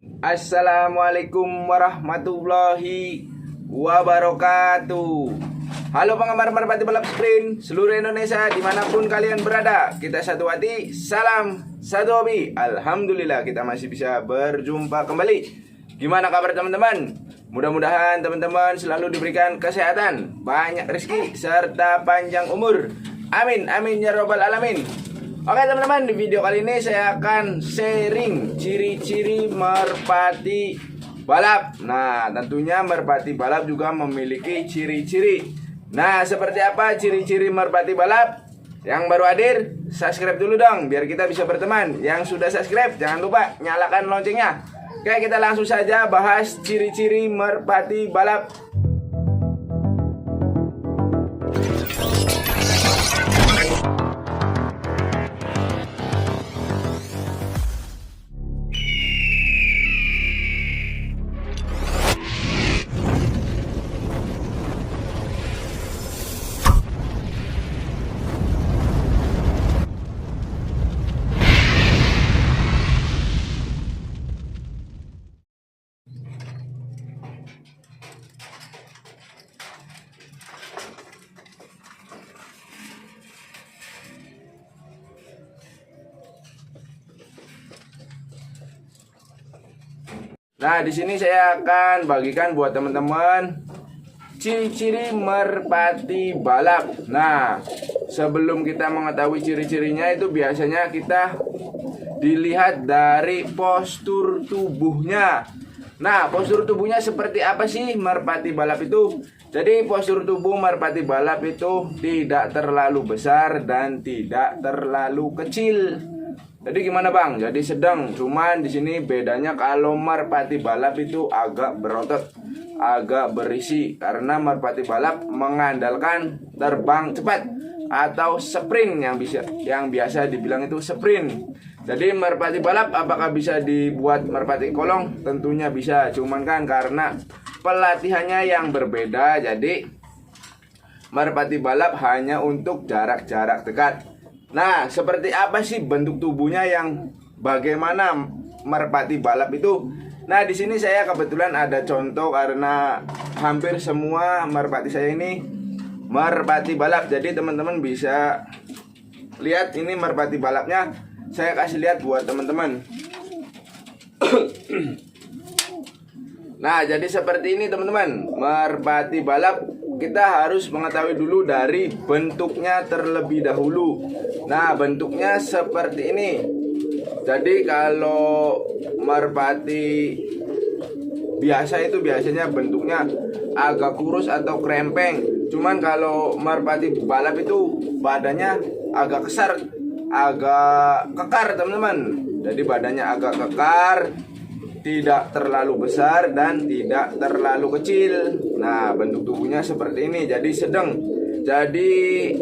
Assalamualaikum warahmatullahi wabarakatuh. Halo penggemar merpati balap sprint seluruh Indonesia dimanapun kalian berada. Kita satu hati, salam satu hobi. Alhamdulillah kita masih bisa berjumpa kembali. Gimana kabar teman-teman? Mudah-mudahan teman-teman selalu diberikan kesehatan, banyak rezeki, serta panjang umur. Amin, amin ya robbal alamin. Oke teman-teman, di video kali ini saya akan sharing ciri-ciri merpati balap. Nah, tentunya merpati balap juga memiliki ciri-ciri. Nah, seperti apa ciri-ciri merpati balap? Yang baru hadir, subscribe dulu dong biar kita bisa berteman. Yang sudah subscribe, jangan lupa nyalakan loncengnya. Oke, kita langsung saja bahas ciri-ciri merpati balap. Nah, di sini saya akan bagikan buat teman-teman ciri-ciri merpati balap. Nah, sebelum kita mengetahui ciri-cirinya itu biasanya kita dilihat dari postur tubuhnya. Nah, postur tubuhnya seperti apa sih merpati balap itu? Jadi, postur tubuh merpati balap itu tidak terlalu besar dan tidak terlalu kecil. Jadi gimana bang? Jadi sedang, cuman di sini bedanya kalau merpati balap itu agak berotot, agak berisi karena merpati balap mengandalkan terbang cepat atau sprint yang biasa dibilang itu sprint. Jadi merpati balap apakah bisa dibuat merpati kolong? Tentunya bisa, cuman kan karena pelatihannya yang berbeda, jadi merpati balap hanya untuk jarak-jarak dekat. Nah, seperti apa sih bentuk tubuhnya yang bagaimana merpati balap itu? Nah, di sini saya kebetulan ada contoh karena hampir semua merpati saya ini merpati balap. Jadi teman-teman bisa lihat ini merpati balapnya. Saya kasih lihat buat teman-teman. Nah, jadi seperti ini teman-teman, merpati balap. Kita harus mengetahui dulu dari bentuknya terlebih dahulu. Nah, bentuknya seperti ini. Jadi kalau merpati biasa itu biasanya bentuknya agak kurus atau krempeng. Cuman kalau merpati balap itu badannya agak kesar, agak kekar teman-teman. Jadi badannya agak kekar, tidak terlalu besar dan tidak terlalu kecil. Nah, bentuk tubuhnya seperti ini, jadi sedang. Jadi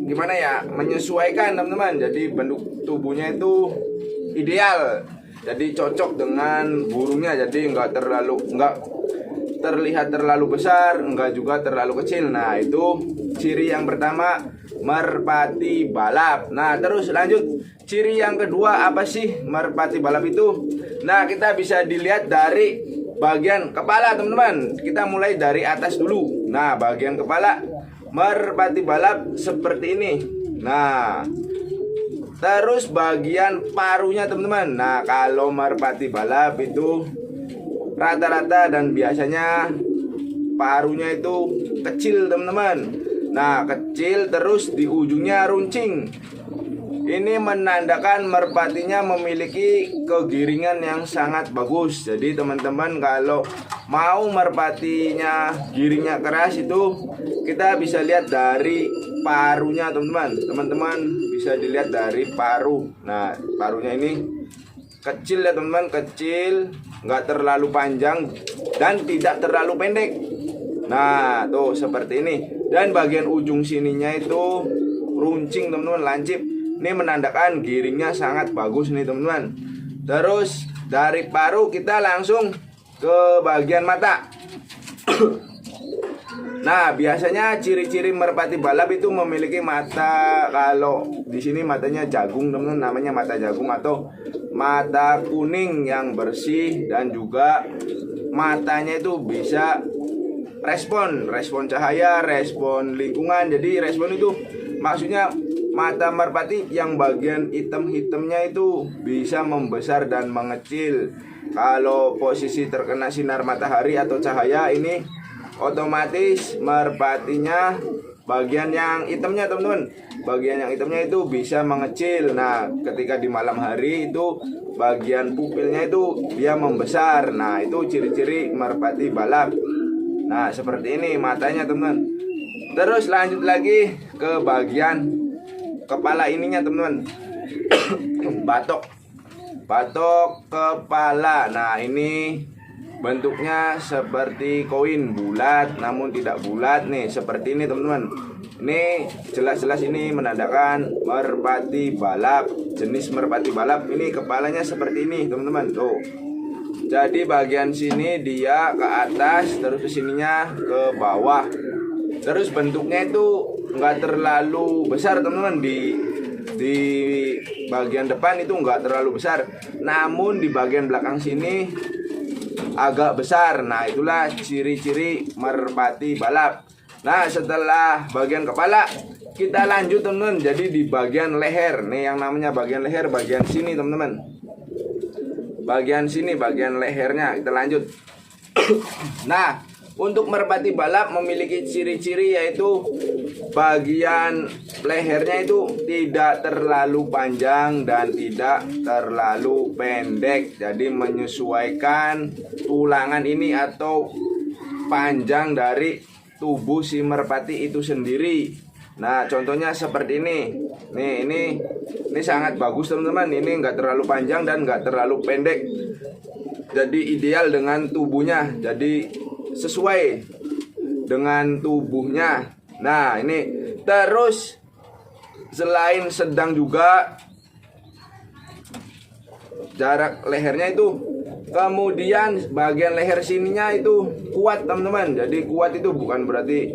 gimana ya, menyesuaikan teman-teman. Jadi bentuk tubuhnya itu ideal, jadi cocok dengan burungnya. Jadi nggak terlihat terlalu besar, nggak juga terlalu kecil. Nah, itu ciri yang pertama merpati balap. Nah, terus lanjut. Ciri yang kedua apa sih merpati balap itu? Nah, kita bisa dilihat dari bagian kepala teman-teman. Kita mulai dari atas dulu. Nah, bagian kepala merpati balap seperti ini. Nah, terus bagian paruhnya teman-teman. Nah, kalau merpati balap itu rata-rata dan biasanya paruhnya itu kecil teman-teman. Nah, kecil terus di ujungnya runcing. Ini menandakan merpatinya memiliki kegiringan yang sangat bagus. Jadi teman-teman kalau mau merpatinya giringnya keras itu kita bisa lihat dari parunya teman-teman. Teman-teman bisa dilihat dari paru. Nah, parunya ini kecil ya teman-teman, kecil, nggak terlalu panjang dan tidak terlalu pendek. Nah, tuh seperti ini. Dan bagian ujung sininya itu runcing teman-teman, lancip. Ini menandakan giringnya sangat bagus nih teman-teman. Terus dari paru kita langsung ke bagian mata. Nah, biasanya ciri-ciri merpati balap itu memiliki mata, kalau di sini matanya jagung teman-teman, namanya mata jagung atau mata kuning yang bersih, dan juga matanya itu bisa respon cahaya, respon lingkungan. Jadi respon itu maksudnya mata merpati yang bagian hitam-hitamnya itu bisa membesar dan mengecil. Kalau posisi terkena sinar matahari atau cahaya ini, otomatis merpatinya bagian yang hitamnya teman-teman, bagian yang hitamnya itu bisa mengecil. Nah ketika di malam hari itu bagian pupilnya itu dia membesar. Nah itu ciri-ciri merpati balap. Nah seperti ini matanya teman-teman. Terus lanjut lagi ke bagian kepala ininya teman-teman. Batok kepala. Nah ini bentuknya seperti koin, bulat namun tidak bulat nih, seperti ini teman-teman. Ini jelas-jelas ini menandakan merpati balap, jenis merpati balap. Ini kepalanya seperti ini teman-teman tuh. Jadi bagian sini dia ke atas, terus kesininya ke bawah. Terus bentuknya itu enggak terlalu besar teman-teman, di bagian depan itu enggak terlalu besar, namun di bagian belakang sini agak besar. Nah itulah ciri-ciri merpati balap. Nah setelah bagian kepala, kita lanjut teman-teman. Jadi di bagian leher nih, yang namanya bagian leher, bagian sini teman-teman, bagian sini, bagian lehernya kita lanjut. Nah untuk merpati balap memiliki ciri-ciri, yaitu bagian lehernya itu tidak terlalu panjang dan tidak terlalu pendek. Jadi menyesuaikan tulangan ini atau panjang dari tubuh si merpati itu sendiri. Nah contohnya seperti ini. Nih ini sangat bagus teman-teman. Ini enggak terlalu panjang dan enggak terlalu pendek. Jadi ideal dengan tubuhnya. Jadi sesuai dengan tubuhnya. Nah ini terus selain sedang juga jarak lehernya itu, kemudian bagian leher sininya itu kuat teman-teman. Jadi kuat itu bukan berarti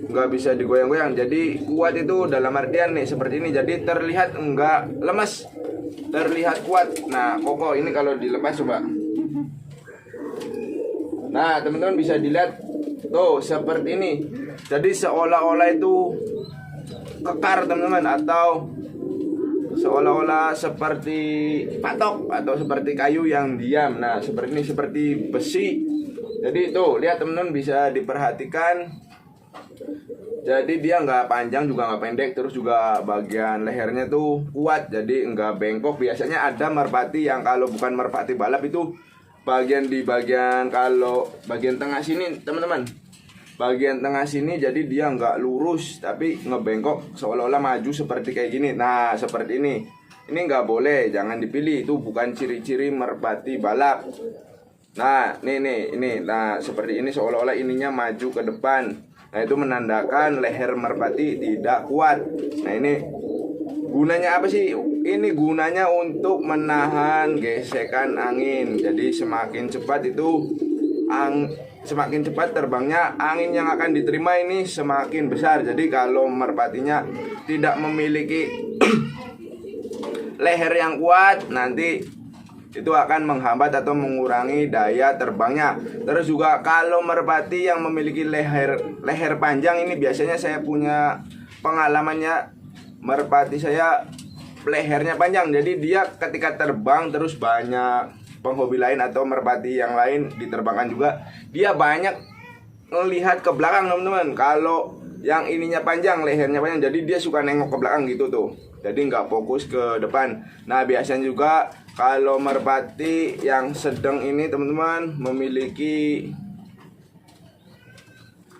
nggak bisa digoyang-goyang. Jadi kuat itu dalam artian nih seperti ini. Jadi terlihat enggak lemes, terlihat kuat. Nah kokoh ini kalau dilepas coba. Nah teman-teman bisa dilihat tuh seperti ini. Jadi seolah-olah itu kekar teman-teman, atau seolah-olah seperti patok atau seperti kayu yang diam. Nah seperti ini, seperti besi. Jadi tuh lihat teman-teman, bisa diperhatikan. Jadi dia nggak panjang juga nggak pendek. Terus juga bagian lehernya tuh kuat, jadi nggak bengkok. Biasanya ada merpati yang kalau bukan merpati balap itu bagian kalau bagian tengah sini teman-teman, bagian tengah sini jadi dia nggak lurus tapi ngebengkok seolah-olah maju seperti kayak gini. Nah seperti ini nggak boleh, jangan dipilih. Itu bukan ciri-ciri merpati balap. Nah ini nah seperti ini, seolah-olah ininya maju ke depan. Nah itu menandakan leher merpati tidak kuat. Nah ini gunanya apa sih? Ini gunanya untuk menahan gesekan angin. Jadi semakin cepat itu semakin cepat terbangnya, angin yang akan diterima ini semakin besar. Jadi kalau merpatinya tidak memiliki leher yang kuat, nanti itu akan menghambat atau mengurangi daya terbangnya. Terus juga kalau merpati yang memiliki leher panjang ini, biasanya saya punya pengalamannya, merpati saya lehernya panjang. Jadi dia ketika terbang, terus banyak penghobi lain atau merpati yang lain diterbangkan juga, dia banyak melihat ke belakang teman-teman. Kalau yang ininya panjang, lehernya panjang, jadi dia suka nengok ke belakang gitu tuh. Jadi nggak fokus ke depan. Nah biasanya juga kalau merpati yang sedang ini teman-teman memiliki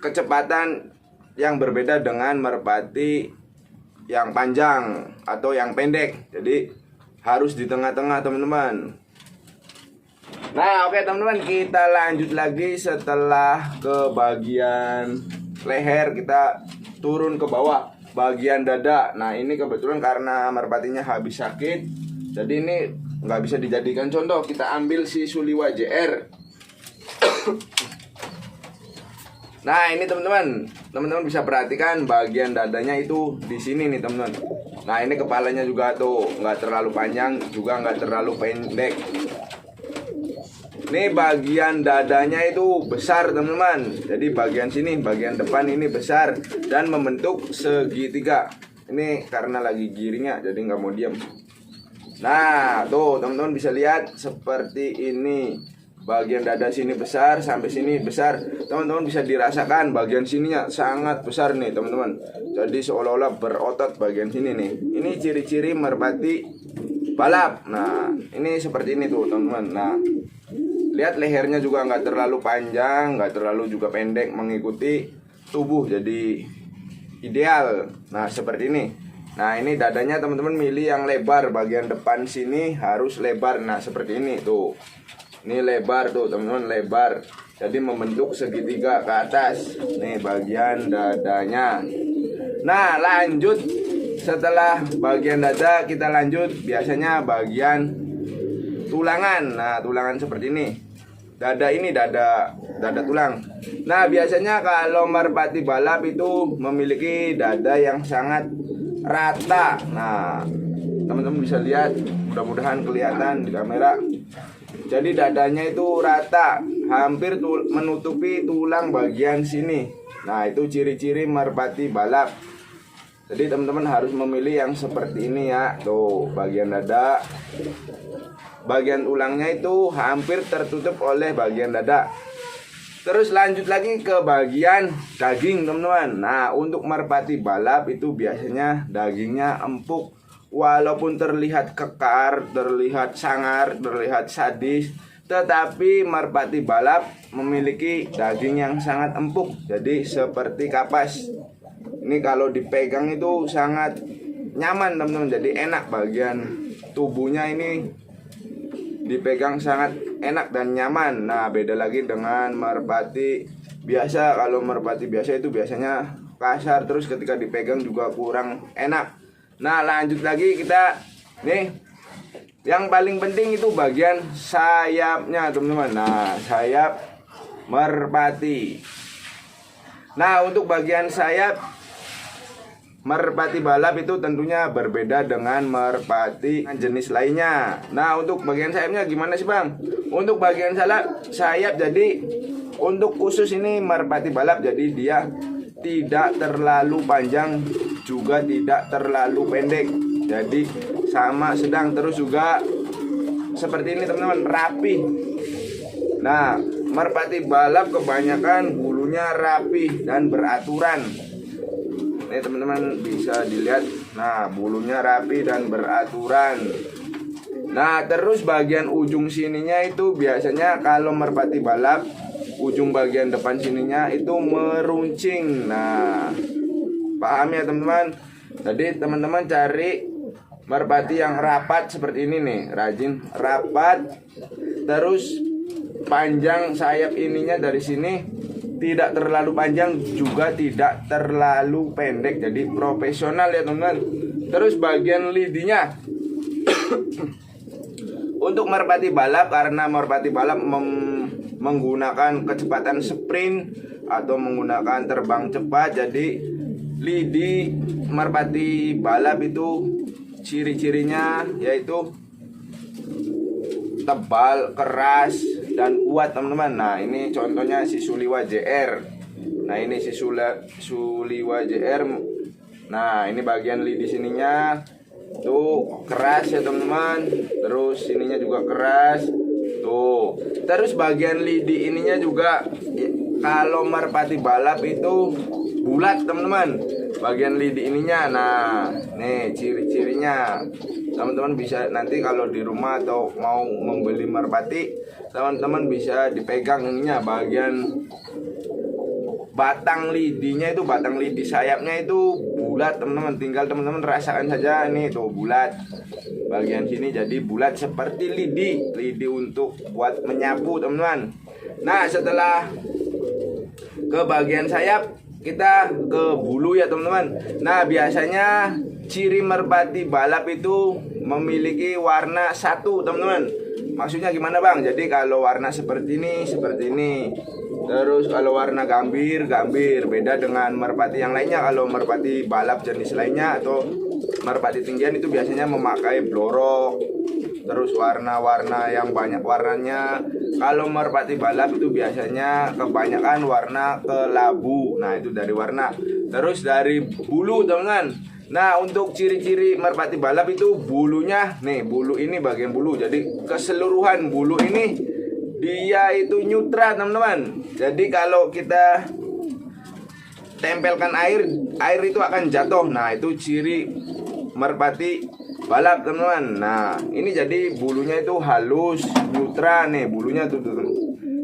kecepatan yang berbeda dengan merpati yang panjang atau yang pendek. Jadi harus di tengah-tengah teman-teman. Nah oke teman-teman, kita lanjut lagi. Setelah ke bagian leher, kita turun ke bawah, bagian dada. Nah ini kebetulan karena merpatinya habis sakit, jadi ini nggak bisa dijadikan contoh. Kita ambil si Suliwa JR. Nah ini teman-teman bisa perhatikan bagian dadanya itu di sini nih teman-teman. Nah ini kepalanya juga tuh nggak terlalu panjang juga nggak terlalu pendek. Ini bagian dadanya itu besar teman-teman. Jadi bagian sini, bagian depan ini besar dan membentuk segitiga. Ini karena lagi giringnya jadi nggak mau diam. Nah tuh teman-teman bisa lihat seperti ini. Bagian dada sini besar sampai sini besar. Teman-teman bisa dirasakan bagian sininya sangat besar nih teman-teman. Jadi seolah-olah berotot bagian sini nih. Ini ciri-ciri merpati balap. Nah ini seperti ini tuh teman-teman. Nah lihat lehernya juga nggak terlalu panjang, nggak terlalu juga pendek, mengikuti tubuh jadi ideal. Nah seperti ini. Nah ini dadanya teman-teman milih yang lebar. Bagian depan sini harus lebar. Nah seperti ini tuh. Ini lebar tuh teman-teman, lebar. Jadi membentuk segitiga ke atas. Nih bagian dadanya. Nah lanjut. Setelah bagian dada kita lanjut biasanya bagian tulangan. Nah tulangan seperti ini. Dada ini dada tulang. Nah biasanya kalau merpati balap itu memiliki dada yang sangat rata. Nah teman-teman bisa lihat, mudah-mudahan kelihatan di kamera. Jadi dadanya itu rata, hampir menutupi tulang bagian sini. Nah itu ciri-ciri merpati balap. Jadi teman-teman harus memilih yang seperti ini ya. Tuh bagian dada, bagian tulangnya itu hampir tertutup oleh bagian dada. Terus lanjut lagi ke bagian daging teman-teman. Nah untuk merpati balap itu biasanya dagingnya empuk. Walaupun terlihat kekar, terlihat sangar, terlihat sadis, tetapi merpati balap memiliki daging yang sangat empuk. Jadi seperti kapas. Ini kalau dipegang itu sangat nyaman teman-teman. Jadi enak, bagian tubuhnya ini dipegang sangat enak dan nyaman. Nah beda lagi dengan merpati biasa. Kalau merpati biasa itu biasanya kasar, terus ketika dipegang juga kurang enak. Nah lanjut lagi kita nih, yang paling penting itu bagian sayapnya teman-teman. Nah sayap merpati. Nah untuk bagian sayap merpati balap itu tentunya berbeda dengan merpati jenis lainnya. Nah untuk bagian sayapnya gimana sih bang? Untuk bagian sayap jadi untuk khusus ini merpati balap, jadi dia tidak terlalu panjang juga tidak terlalu pendek. Jadi sama sedang, terus juga seperti ini teman-teman, rapi. Nah merpati balap kebanyakan bulunya rapi dan beraturan. Ini teman-teman bisa dilihat. Nah bulunya rapi dan beraturan. Nah terus bagian ujung sininya itu biasanya kalau merpati balap, ujung bagian depan sininya itu meruncing. Nah paham ya teman-teman. Jadi teman-teman cari merpati yang rapat seperti ini nih, rajin rapat. Terus panjang sayap ininya dari sini tidak terlalu panjang juga tidak terlalu pendek. Jadi profesional ya teman-teman. Terus bagian lidinya untuk merpati balap, karena merpati balap menggunakan kecepatan sprint atau menggunakan terbang cepat, jadi lidi merpati balap itu ciri-cirinya yaitu tebal, keras, dan kuat teman-teman. Nah ini contohnya si Suliwa JR. Nah ini si Suliwa JR. Nah ini bagian lidi sininya tuh keras ya teman-teman. Terus sininya juga keras tuh. Terus bagian lidi ininya juga kalau merpati balap itu bulat teman-teman, bagian lidi ininya. Nah nih ciri-cirinya. Teman-teman bisa nanti kalau di rumah atau mau membeli merpati, teman-teman bisa dipegang ininya, bagian batang lidinya itu, batang lidi sayapnya itu bulat teman-teman. Tinggal teman-teman rasakan saja, ini tuh bulat. Bagian sini jadi bulat seperti lidi untuk buat menyapu teman-teman. Nah setelah ke bagian sayap, kita ke bulu ya teman-teman. Nah biasanya ciri merpati balap itu memiliki warna satu teman-teman. Maksudnya gimana bang? Jadi kalau warna seperti ini. Terus kalau warna gambir. Beda dengan merpati yang lainnya. Kalau merpati balap jenis lainnya atau merpati tinggian itu biasanya memakai blorok. Terus warna-warna yang banyak warnanya. Kalau merpati balap itu biasanya kebanyakan warna kelabu. Nah itu dari warna. Terus dari bulu teman-teman. Nah untuk ciri-ciri merpati balap itu bulunya. Nih bulu ini bagian bulu. Jadi keseluruhan bulu ini dia itu neutral teman-teman. Jadi kalau kita tempelkan air itu akan jatuh. Nah itu ciri merpati balap teman-teman. Nah ini jadi bulunya itu halus, neutral nih bulunya tuh.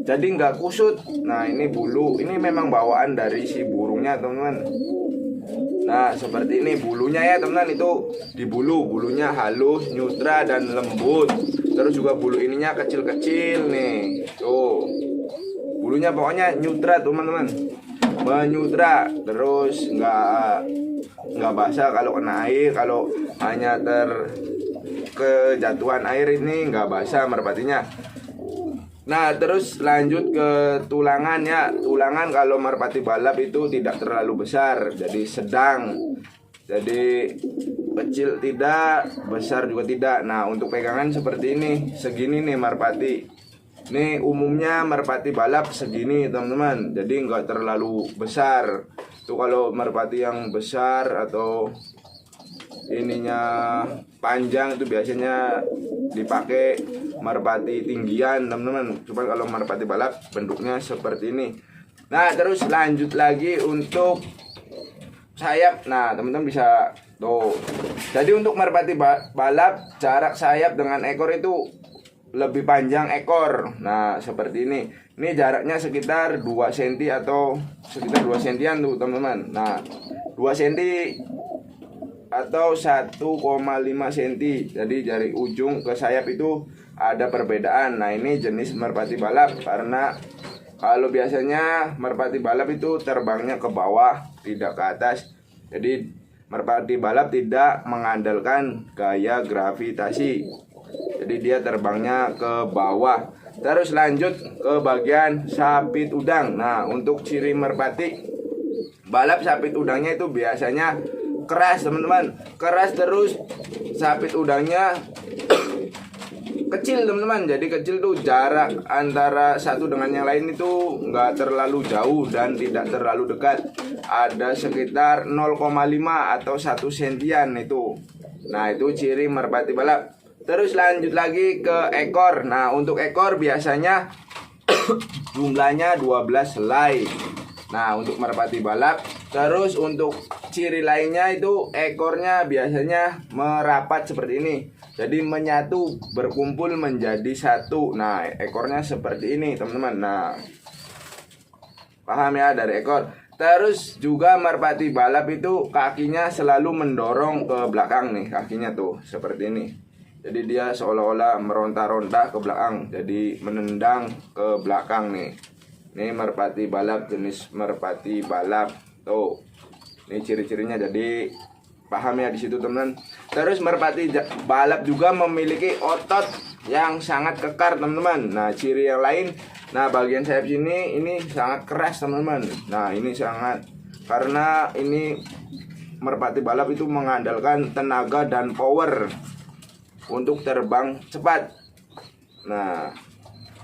Jadi nggak kusut. Nah ini bulu, ini memang bawaan dari si burungnya teman-teman. Nah seperti ini bulunya ya teman-teman, itu di bulunya halus, neutral dan lembut. Terus juga bulu ininya kecil-kecil nih. Tuh. Bulunya pokoknya neutral teman-teman. Menyutra, terus nggak basah kalau kena air. Kalau hanya kejatuhan air ini nggak basah merpatinya. Nah terus lanjut ke tulangan ya. Tulangan kalau merpati balap itu tidak terlalu besar, jadi sedang. Jadi kecil tidak, besar juga tidak. Nah untuk pegangan seperti ini, segini nih merpati. Ini umumnya merpati balap segini teman-teman. Jadi nggak terlalu besar. Itu kalau merpati yang besar atau ininya panjang itu biasanya dipakai merpati tinggian teman-teman. Cuma kalau merpati balap bentuknya seperti ini. Nah terus lanjut lagi untuk sayap. Nah teman-teman bisa tuh. Jadi untuk merpati balap jarak sayap dengan ekor itu lebih panjang ekor. Nah seperti ini. Ini jaraknya sekitar 2 cm atau sekitar 2 cm tuh teman-teman. Nah 2 cm atau 1,5 cm. Jadi dari ujung ke sayap itu ada perbedaan. Nah ini jenis merpati balap. Karena kalau biasanya merpati balap itu terbangnya ke bawah, tidak ke atas. Jadi merpati balap tidak mengandalkan gaya gravitasi. Jadi dia terbangnya ke bawah. Terus lanjut ke bagian sapit udang. Nah untuk ciri merpati balap, sapit udangnya itu biasanya keras teman-teman. Keras, terus sapit udangnya kecil teman-teman. Jadi kecil tuh jarak antara satu dengan yang lain itu nggak terlalu jauh dan tidak terlalu dekat. Ada sekitar 0,5 atau 1 sentian itu. Nah itu ciri merpati balap. Terus lanjut lagi ke ekor. Nah untuk ekor biasanya jumlahnya 12 helai. Nah untuk merpati balap. Terus untuk ciri lainnya itu ekornya biasanya merapat seperti ini. Jadi menyatu, berkumpul menjadi satu. Nah ekornya seperti ini teman-teman. Nah paham ya dari ekor. Terus juga merpati balap itu kakinya selalu mendorong ke belakang nih. Kakinya tuh seperti ini. Jadi dia seolah-olah meronta-ronta ke belakang. Jadi menendang ke belakang nih. Ini merpati balap, jenis merpati balap. Tuh. Ini ciri-cirinya, jadi paham ya di situ teman. Terus merpati balap juga memiliki otot yang sangat kekar teman-teman. Nah ciri yang lain, nah bagian sayap sini ini sangat keras teman-teman. Nah ini sangat, karena ini merpati balap itu mengandalkan tenaga dan power untuk terbang cepat. Nah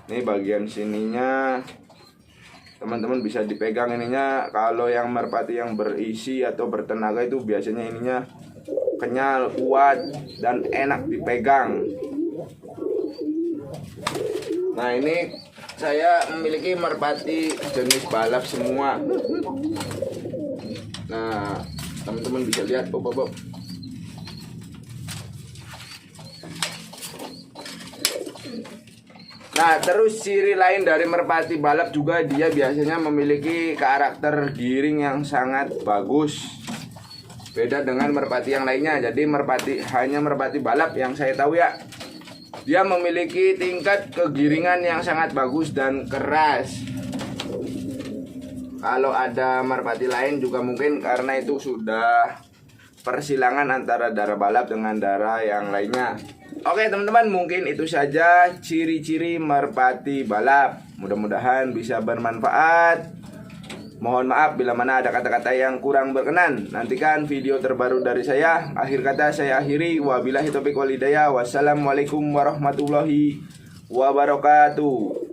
ini bagian sininya teman-teman bisa dipegang ininya. Kalau yang merpati yang berisi atau bertenaga itu biasanya ininya kenyal, kuat, dan enak dipegang. Nah ini saya memiliki merpati jenis balap semua. Nah teman-teman bisa lihat Bob. Nah terus ciri lain dari merpati balap juga, dia biasanya memiliki karakter giring yang sangat bagus. Beda dengan merpati yang lainnya. Jadi hanya merpati balap yang saya tahu ya, dia memiliki tingkat kegiringan yang sangat bagus dan keras. Kalau ada merpati lain juga mungkin karena itu sudah persilangan antara darah balap dengan darah yang lainnya. Oke teman-teman, mungkin itu saja ciri-ciri merpati balap. Mudah-mudahan bisa bermanfaat. Mohon maaf bila mana ada kata-kata yang kurang berkenan. Nantikan video terbaru dari saya. Akhir kata saya akhiri. Wabillahi taufiq wal hidayah. Wassalamualaikum warahmatullahi wabarakatuh.